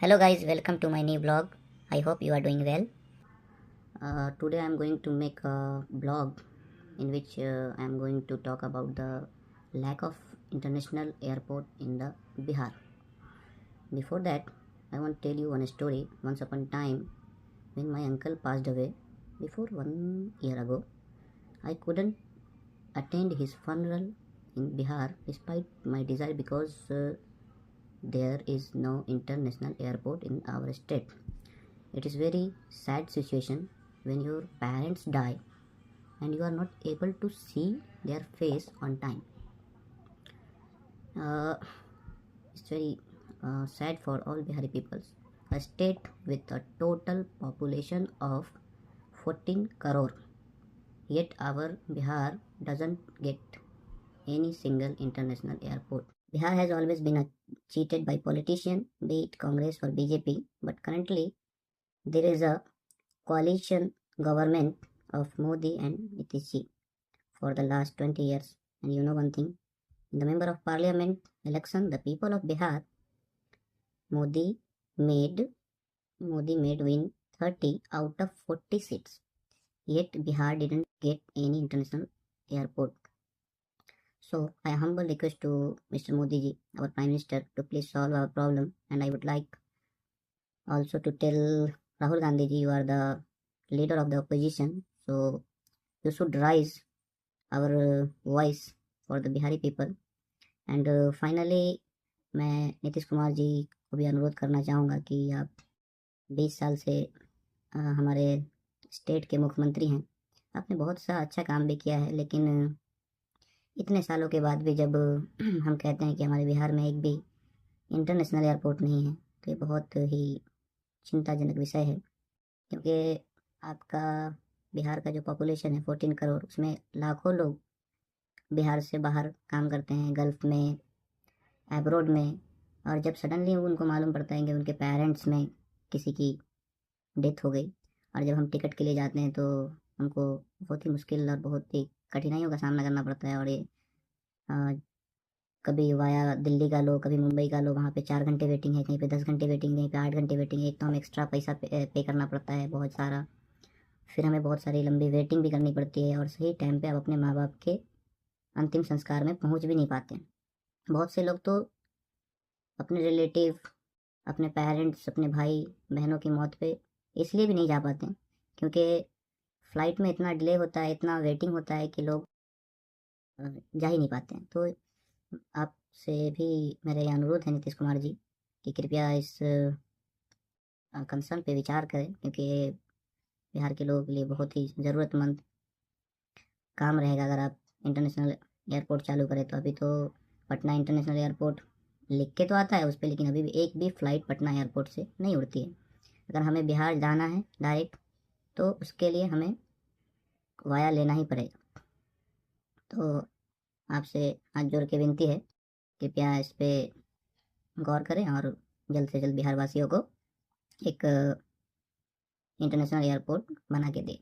Hello guys, welcome to my new vlog. I hope you are doing well. Today I am going to make a vlog in which I am going to talk about the lack of international airport in the Bihar. Before that, I want to tell you one story. Once upon a time, when my uncle passed away, before 1 year ago, I couldn't attend his funeral in Bihar despite my desire because there is no international airport in our state. It is very sad situation when your parents die and you are not able to see their face on time. It's very sad for all Bihari peoples. A state with a total population of 14 crore, yet our Bihar doesn't get any single international airport. Bihar has always been cheated by politicians, be it Congress or BJP, but currently there is a coalition government of Modi and Nitish for the last 20 years. And you know one thing, in the member of parliament election, the people of Bihar, Modi made win 30 out of 40 seats. Yet Bihar didn't get any international airport. So I humble request to Mr. Modi ji, our Prime Minister, to please solve our problem. And I would like also to tell Rahul Gandhi ji, you are the leader of the opposition, so you should raise our voice for the Bihari people. And finally मैं नीतीश कुमार जी को भी अनुरोध करना चाहूँगा कि आप 20 साल से हमारे स्टेट के मुख्यमंत्री हैं, आपने बहुत सा अच्छा काम भी किया है, लेकिन इतने सालों के बाद भी जब हम कहते हैं कि हमारे बिहार में एक भी इंटरनेशनल एयरपोर्ट नहीं है, तो ये बहुत ही चिंताजनक विषय है, क्योंकि आपका बिहार का जो पॉपुलेशन है 14 करोड़, उसमें लाखों लोग बिहार से बाहर काम करते हैं, गल्फ़ में, एब्रोड में, और जब सडनली उनको मालूम पड़ता है कि उनके पेरेंट्स में किसी की डेथ हो गई, और जब हम टिकट के लिए जाते हैं तो हमको बहुत ही मुश्किल और बहुत ही कठिनाइयों का सामना करना पड़ता है। और ये कभी वाया दिल्ली का लो, कभी मुंबई का लो, वहाँ पे 4 घंटे वेटिंग है, कहीं पे 10 घंटे वेटिंग, कहीं पे 8 घंटे वेटिंग है। एक तो हम एक्स्ट्रा पैसा पे करना पड़ता है बहुत सारा, फिर हमें बहुत सारी लंबी वेटिंग भी करनी पड़ती है, और सही टाइम पे आप अपने माँ बाप के अंतिम संस्कार में पहुँच भी नहीं पाते हैं। बहुत से लोग तो अपने रिलेटिव, अपने पेरेंट्स, अपने भाई बहनों की मौत पे इसलिए भी नहीं जा पाते हैं क्योंकि फ़्लाइट में इतना डिले होता है, इतना वेटिंग होता है कि लोग जा ही नहीं पाते हैं। तो आपसे भी मेरा ये अनुरोध है नीतीश कुमार जी कि कृपया इस कंसर्न पे विचार करें, क्योंकि बिहार के लोगों के लिए बहुत ही ज़रूरतमंद काम रहेगा अगर आप इंटरनेशनल एयरपोर्ट चालू करें। तो अभी तो पटना इंटरनेशनल एयरपोर्ट लिख के तो आता है उस पर, लेकिन अभी भी एक भी फ़्लाइट पटना एयरपोर्ट से नहीं उड़ती है। अगर हमें बिहार जाना है डायरेक्ट, तो उसके लिए हमें वाया लेना ही पड़ेगा। तो आपसे हाथ जोड़ के विनती है, कृपया इस पर गौर करें और जल्द से जल्द बिहार वासियों को एक इंटरनेशनल एयरपोर्ट बना के दें।